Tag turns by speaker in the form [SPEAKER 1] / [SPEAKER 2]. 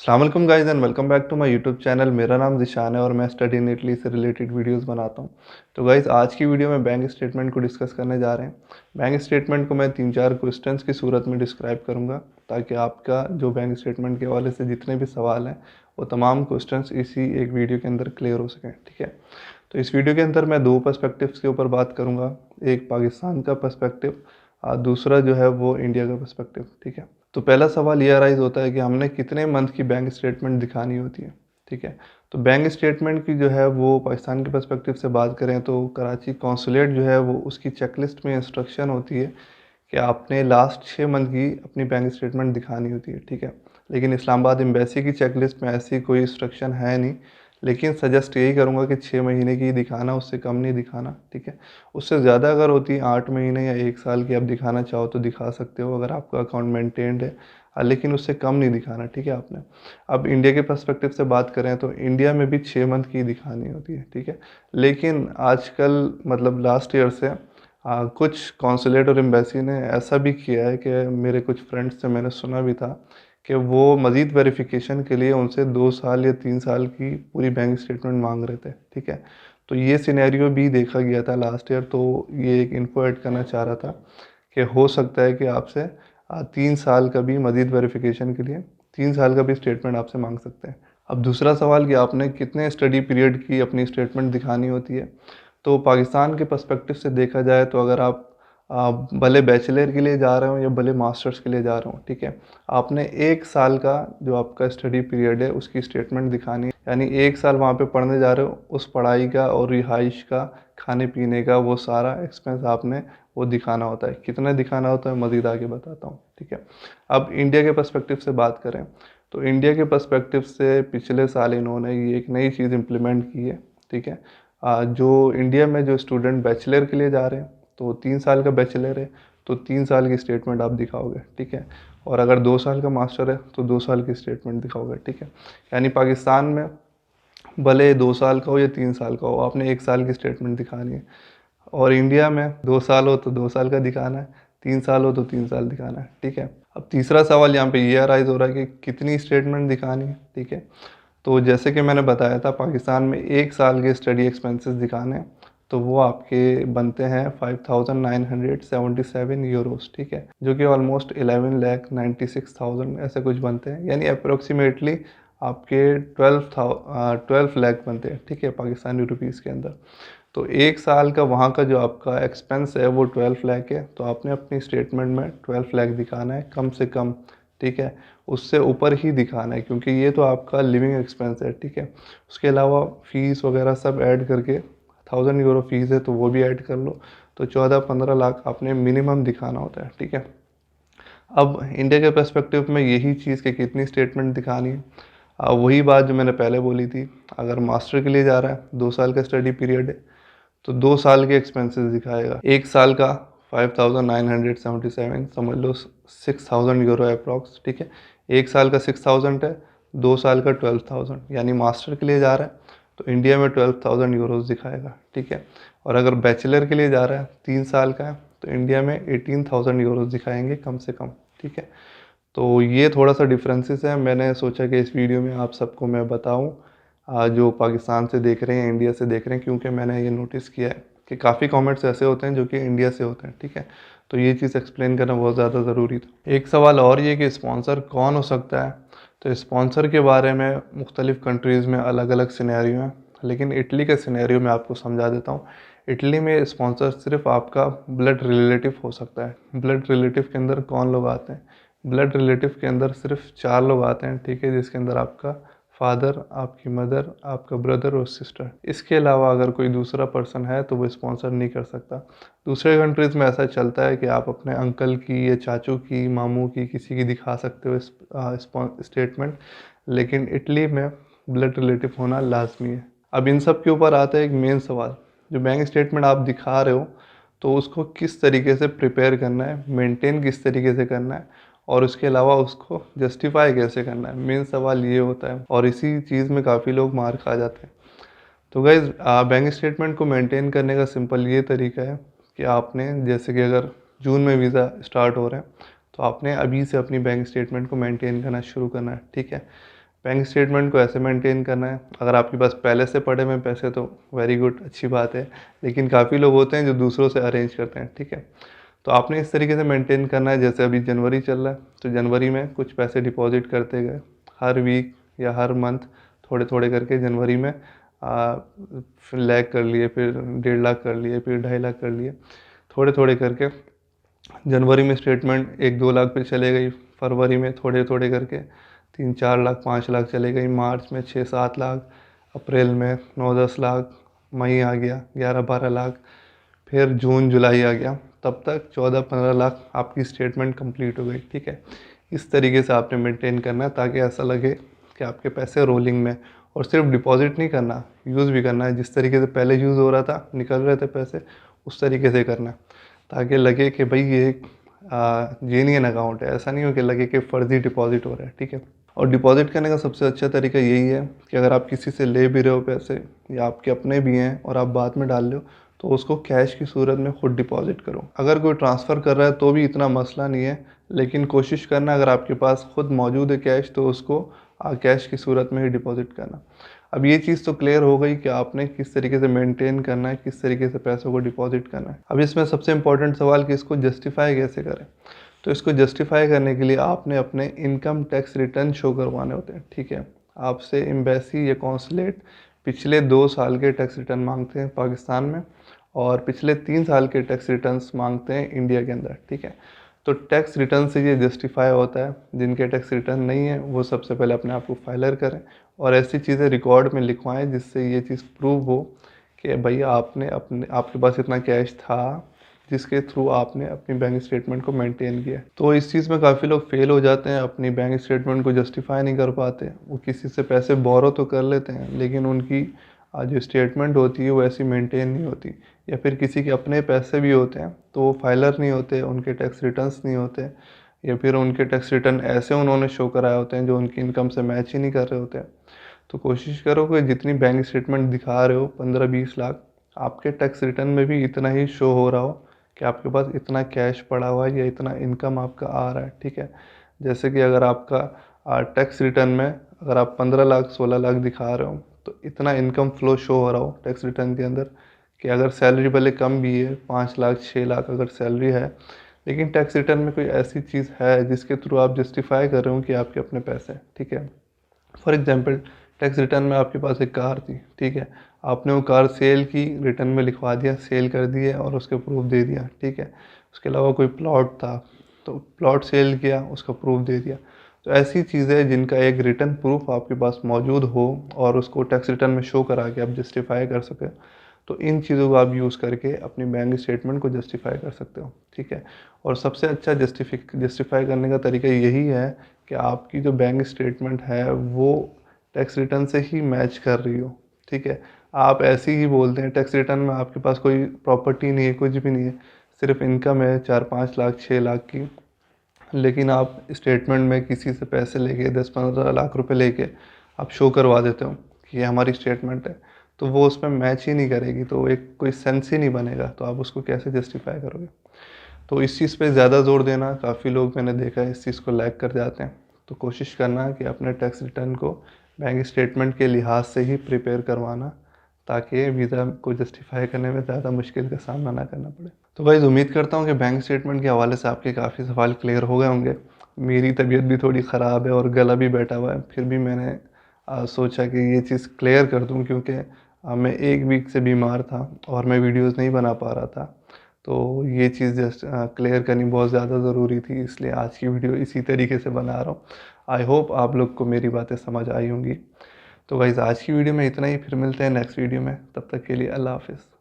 [SPEAKER 1] अस्सलाम वालेकुम guys and welcome back to my YouTube channel. मेरा नाम ज़िशान है और मैं स्टडी इन इटली से रिलेटेड वीडियोस बनाता हूं। तो गाइस आज की वीडियो में बैंक स्टेटमेंट को डिस्कस करने जा रहे हैं। बैंक स्टेटमेंट को मैं 3-4 क्वेश्चंस की सूरत में डिस्क्राइब करूंगा ताकि आपका जो बैंक स्टेटमेंट के हवाले से जितने भी सवाल हैं वो तमाम क्वेश्चंस इसी एक वीडियो के अंदर क्लियर हो सकें। ठीक है, तो इस वीडियो के अंदर मैं दो पर्सपेक्टिव्स के ऊपर बात करूँगा, एक पाकिस्तान का पर्सपेक्टिव और दूसरा जो है वो इंडिया का पर्सपेक्टिव। ठीक है, तो पहला सवाल ये अराइज होता है कि हमने कितने मंथ की बैंक स्टेटमेंट दिखानी होती है। ठीक है, तो बैंक स्टेटमेंट की जो है वो पाकिस्तान के पर्सपेक्टिव से बात करें तो कराची कौंसुलेट जो है वो उसकी चेकलिस्ट में इंस्ट्रक्शन होती है कि आपने लास्ट 6 मंथ की अपनी बैंक स्टेटमेंट दिखानी होती है। ठीक है, लेकिन इस्लामाबाद एम्बेसी की चेकलिस्ट में ऐसी कोई इंस्ट्रक्शन है नहीं, लेकिन सजेस्ट यही करूँगा कि 6 महीने की दिखाना, उससे कम नहीं दिखाना। ठीक है, उससे ज़्यादा अगर होती है 8 महीने या 1 साल की आप दिखाना चाहो तो दिखा सकते हो अगर आपका अकाउंट मेंटेन्ड है, लेकिन उससे कम नहीं दिखाना। ठीक है, आपने अब इंडिया के पर्सपेक्टिव से बात करें तो इंडिया में भी 6 मंथ की दिखानी होती है। ठीक है, लेकिन आजकल मतलब लास्ट ईयर से कुछ कौंसुलेट और एम्बेसी ने ऐसा भी किया है कि मेरे कुछ फ्रेंड्स से मैंने सुना भी था कि वो मज़ीद वेरिफिकेशन के लिए उनसे 2 साल या 3 साल की पूरी बैंक स्टेटमेंट मांग रहे थे। ठीक है, तो ये सिनेरियो भी देखा गया था लास्ट ईयर, तो ये एक इन्फो ऐड करना चाह रहा था कि हो सकता है कि आपसे 3 साल का भी मज़ीद वेरिफिकेशन के लिए 3 साल का भी स्टेटमेंट आपसे मांग सकते हैं। अब दूसरा सवाल कि आपने कितने स्टडी पीरियड की अपनी स्टेटमेंट दिखानी होती है। तो पाकिस्तान के पर्सपेक्टिव से देखा जाए तो अगर आप भले बैचलर के लिए जा रहे हो या भले मास्टर्स के लिए जा रहे हो, ठीक है, आपने 1 साल का जो आपका स्टडी पीरियड है उसकी स्टेटमेंट दिखानी है। यानी 1 साल वहाँ पे पढ़ने जा रहे हो, उस पढ़ाई का और रिहाइश का, खाने पीने का, वो सारा एक्सपेंस आपने वो दिखाना होता है। कितना दिखाना होता है मज़ीद आगे बताता हूँ। ठीक है, अब इंडिया के पर्सपेक्टिव से बात करें तो इंडिया के पर्सपेक्टिव से पिछले साल इन्होंने ये एक नई चीज़ इम्प्लीमेंट की है। ठीक है, जो इंडिया में जो स्टूडेंट बैचलर के लिए जा रहे हैं तो 3 साल का बैचलर है तो 3 साल की स्टेटमेंट आप दिखाओगे। ठीक है, और अगर 2 साल का मास्टर है तो 2 साल की स्टेटमेंट दिखाओगे। ठीक है, यानी पाकिस्तान में भले 2 साल का हो या 3 साल का हो, आपने 1 साल की स्टेटमेंट दिखानी है। और इंडिया में 2 साल हो तो 2 साल का दिखाना है, 3 साल हो तो 3 साल दिखाना है। ठीक है, अब तीसरा सवाल यहाँ पे ये अराइज हो रहा है कि कितनी स्टेटमेंट दिखानी है। ठीक है, तो जैसे कि मैंने बताया था पाकिस्तान में 1 साल के स्टडी एक्सपेंसेस दिखाने हैं तो वो आपके बनते हैं 5,977 यूरोस। ठीक है, जो कि ऑलमोस्ट 11,96,000 ऐसे कुछ बनते हैं, यानी अप्रोक्सीमेटली आपके 12 लाख बनते हैं। ठीक है, पाकिस्तानी रुपीज़ के अंदर। तो 1 साल का वहाँ का जो आपका एक्सपेंस है वो 12 लाख है, तो आपने अपनी स्टेटमेंट में 12 लाख दिखाना है कम से कम। ठीक है, उससे ऊपर ही दिखाना है क्योंकि ये तो आपका लिविंग एक्सपेंस है। ठीक है, उसके अलावा फ़ीस वगैरह सब ऐड करके 1,000 यूरो फीस है तो वो भी ऐड कर लो, तो 14-15 लाख आपने मिनिमम दिखाना होता है। ठीक है, अब इंडिया के पर्सपेक्टिव में यही चीज़ कि कितनी स्टेटमेंट दिखानी है, वही बात जो मैंने पहले बोली थी। अगर मास्टर के लिए जा रहा है 2 साल का स्टडी पीरियड है तो 2 साल के एक्सपेंसेस दिखाएगा। 1 साल का 5,977 समझ लो 6,000 यूरो अप्रॉक्स। ठीक है, 1 साल का 6,000 है, 2 साल का 12,000, यानी मास्टर के लिए जा रहा है तो इंडिया में 12,000 यूरोज़ दिखाएगा। ठीक है, और अगर बैचलर के लिए जा रहा है 3 साल का है तो इंडिया में 18,000 यूरोज़ दिखाएंगे कम से कम। ठीक है, तो ये थोड़ा सा डिफरेंसेस है, मैंने सोचा कि इस वीडियो में आप सबको मैं बताऊं जो पाकिस्तान से देख रहे हैं, इंडिया से देख रहे हैं, क्योंकि मैंने ये नोटिस किया है कि काफ़ी कमेंट्स ऐसे होते हैं जो कि इंडिया से होते हैं। ठीक है, तो ये चीज़ एक्सप्लेन करना बहुत ज़्यादा ज़रूरी था। एक सवाल और ये कि स्पॉन्सर कौन हो सकता है, तो स्पॉन्सर के बारे में मुख्तलिफ़ कंट्रीज़ में अलग अलग सिनेरियो हैं, लेकिन इटली का सिनेरियो मैं आपको समझा देता हूँ। इटली में स्पॉन्सर सिर्फ आपका ब्लड रिलेटिव हो सकता है। ब्लड रिलेटिव के अंदर कौन लोग आते हैं, ब्लड रिलेटिव के अंदर सिर्फ 4 लोग आते हैं। ठीक है, जिसके अंदर आपका फादर, आपकी मदर, आपका ब्रदर और सिस्टर। इसके अलावा अगर कोई दूसरा पर्सन है तो वो स्पॉन्सर नहीं कर सकता। दूसरे कंट्रीज़ में ऐसा चलता है कि आप अपने अंकल की या चाचू की, मामू की, किसी की दिखा सकते हो स्टेटमेंट, लेकिन इटली में ब्लड रिलेटिव होना लाजमी है। अब इन सब के ऊपर आता है एक मेन सवाल, जो बैंक स्टेटमेंट आप दिखा रहे हो तो उसको किस तरीके से प्रिपेयर करना है, मेंटेन किस तरीके से करना है, और उसके अलावा उसको जस्टिफाई कैसे करना है। मेन सवाल ये होता है और इसी चीज़ में काफ़ी लोग मार खा जाते हैं। तो गाइज़ बैंक स्टेटमेंट को मेंटेन करने का सिंपल ये तरीका है कि आपने, जैसे कि अगर जून में वीज़ा स्टार्ट हो रहे हैं तो आपने अभी से अपनी बैंक स्टेटमेंट को मेंटेन करना शुरू करना है। ठीक है, बैंक स्टेटमेंट को ऐसे मेंटेन करना है। अगर आपके पास पहले से पड़े हुए पैसे तो वेरी गुड, अच्छी बात है, लेकिन काफ़ी लोग होते हैं जो दूसरों से अरेंज करते हैं, ठीक है। तो आपने इस तरीके से मेंटेन करना है, जैसे अभी जनवरी चल रहा है तो जनवरी में कुछ पैसे डिपॉजिट करते गए, हर वीक या हर मंथ थोड़े थोड़े करके। जनवरी में फिर लाख कर लिए, फिर 1.5 लाख कर लिए, फिर 2.5 लाख कर लिए, थोड़े थोड़े करके। जनवरी में स्टेटमेंट 1-2 लाख पे चले गई, फरवरी में थोड़े थोड़े करके 3-4 लाख 5 लाख चले गई, मार्च में 6-7 लाख, अप्रैल में 9-10 लाख, मई आ गया 11-12 लाख, फिर जून जुलाई आ गया, तब तक 14-15 लाख आपकी स्टेटमेंट कंप्लीट हो गई, ठीक है। इस तरीके से आपने मेंटेन करना है ताकि ऐसा लगे कि आपके पैसे रोलिंग में। और सिर्फ डिपॉजिट नहीं करना, यूज़ भी करना है। जिस तरीके से पहले यूज़ हो रहा था, निकल रहे थे पैसे, उस तरीके से करना है ताकि लगे कि भाई ये एक जेन्युइन अकाउंट है। ऐसा नहीं हो कि लगे कि फ़र्ज़ी डिपॉजिट हो रहा है, ठीक है। और डिपॉजिट करने का सबसे अच्छा तरीका यही है कि अगर आप किसी से ले भी रहे हो पैसे या आपके अपने भी हैं और आप बाद में डाल रहे हो, तो उसको कैश की सूरत में खुद डिपॉजिट करो। अगर कोई ट्रांसफ़र कर रहा है तो भी इतना मसला नहीं है, लेकिन कोशिश करना अगर आपके पास खुद मौजूद है कैश तो उसको कैश की सूरत में ही डिपॉजिट करना। अब ये चीज़ तो क्लियर हो गई कि आपने किस तरीके से मेंटेन करना है, किस तरीके से पैसों को डिपॉजिट करना है। अब इसमें सबसे इम्पोर्टेंट सवाल कि इसको जस्टिफाई कैसे करें। तो इसको जस्टिफाई करने के लिए आपने अपने इनकम टैक्स रिटर्न शो करवाने होते हैं, ठीक है। आपसे एम्बेसी या कॉन्सुलेट पिछले 2 साल के टैक्स रिटर्न मांगते हैं पाकिस्तान में, और पिछले 3 साल के टैक्स रिटर्न्स मांगते हैं इंडिया के अंदर, ठीक है। तो टैक्स रिटर्न से ये जस्टिफाई होता है। जिनके टैक्स रिटर्न नहीं है वो सबसे पहले अपने आप को फाइलर करें और ऐसी चीज़ें रिकॉर्ड में लिखवाएं जिससे ये चीज़ प्रूव हो कि भैया आपने आपके पास इतना कैश था जिसके थ्रू आपने अपनी बैंक स्टेटमेंट को मेंटेन किया। तो इस चीज़ में काफ़ी लोग फेल हो जाते हैं, अपनी बैंक स्टेटमेंट को जस्टिफाई नहीं कर पाते। वो किसी से पैसे बोरो तो कर लेते हैं, लेकिन उनकी जो स्टेटमेंट होती है वो ऐसी मेंटेन नहीं होती। या फिर किसी के अपने पैसे भी होते हैं तो वो फाइलर नहीं होते, उनके टैक्स रिटर्न्स नहीं होते, या फिर उनके टैक्स रिटर्न ऐसे उन्होंने शो कराए होते हैं जो उनकी इनकम से मैच ही नहीं कर रहे होते हैं। तो कोशिश करो कि जितनी बैंक स्टेटमेंट दिखा रहे हो 15-20 लाख, आपके टैक्स रिटर्न में भी इतना ही शो हो रहा हो कि आपके पास इतना कैश पड़ा हुआ है या इतना इनकम आपका आ रहा है, ठीक है। जैसे कि अगर आपका टैक्स रिटर्न में अगर आप 15 लाख 16 लाख दिखा रहे हो तो इतना इनकम फ्लो शो हो रहा हो टैक्स रिटर्न के अंदर कि अगर सैलरी भले कम भी है, 5 लाख 6 लाख अगर सैलरी है, लेकिन टैक्स रिटर्न में कोई ऐसी चीज़ है जिसके थ्रू आप जस्टिफाई कर रहे हो कि आपके अपने पैसे हैं, ठीक है। फॉर एग्जांपल टैक्स रिटर्न में आपके पास एक कार थी, ठीक है। आपने वो कार सेल की, रिटर्न में लिखवा दिया, सेल कर दिए और उसके प्रूफ दे दिया, ठीक है। उसके अलावा कोई प्लॉट था तो प्लॉट सेल किया, उसका प्रूफ दे दिया। तो ऐसी चीज़ें जिनका एक रिटर्न प्रूफ आपके पास मौजूद हो और उसको टैक्स रिटर्न में शो करा के आप जस्टिफाई कर सकें, तो इन चीज़ों को आप यूज़ करके अपनी बैंक स्टेटमेंट को जस्टिफाई कर सकते हो, ठीक है। और सबसे अच्छा जस्टिफाई करने का तरीका यही है कि आपकी जो बैंक स्टेटमेंट है वो टैक्स रिटर्न से ही मैच कर रही हो, ठीक है। आप ऐसे ही बोलते हैं टैक्स रिटर्न में आपके पास कोई प्रॉपर्टी नहीं है, कुछ भी नहीं है, सिर्फ इनकम है 4-5 लाख 6 लाख की, लेकिन आप स्टेटमेंट में किसी से पैसे लेके 10-15 लाख रुपए लेके आप शो करवा देते हो कि ये हमारी स्टेटमेंट है, तो वो उसमें मैच ही नहीं करेगी, तो एक कोई सेंस ही नहीं बनेगा, तो आप उसको कैसे जस्टिफाई करोगे। तो इस चीज़ पे ज़्यादा ज़ोर देना, काफ़ी लोग मैंने देखा है इस चीज़ को लैग कर जाते हैं। तो कोशिश करना कि अपने टैक्स रिटर्न को बैंक स्टेटमेंट के लिहाज से ही प्रिपेयर करवाना ताकि वीज़ा को जस्टिफाई करने में ज़्यादा मुश्किल का सामना ना करना पड़े। तो गाइस उम्मीद करता हूँ कि बैंक स्टेटमेंट के हवाले से आपके काफ़ी सवाल क्लियर हो गए होंगे। मेरी तबीयत भी थोड़ी ख़राब है और गला भी बैठा हुआ है, फिर भी मैंने सोचा कि ये चीज़ क्लियर कर दूँ क्योंकि मैं 1 वीक से बीमार था और मैं वीडियोज़ नहीं बना पा रहा था। तो ये चीज़ जस्ट क्लियर करनी बहुत ज़्यादा ज़रूरी थी, इसलिए आज की वीडियो इसी तरीके से बना रहा हूँ। आई होप आप लोग को मेरी बातें समझ आई होंगी। तो गाइज़ आज की वीडियो में इतना ही, फिर मिलते हैं नेक्स्ट वीडियो में, तब तक के लिए अल्लाह हाफ़िज़।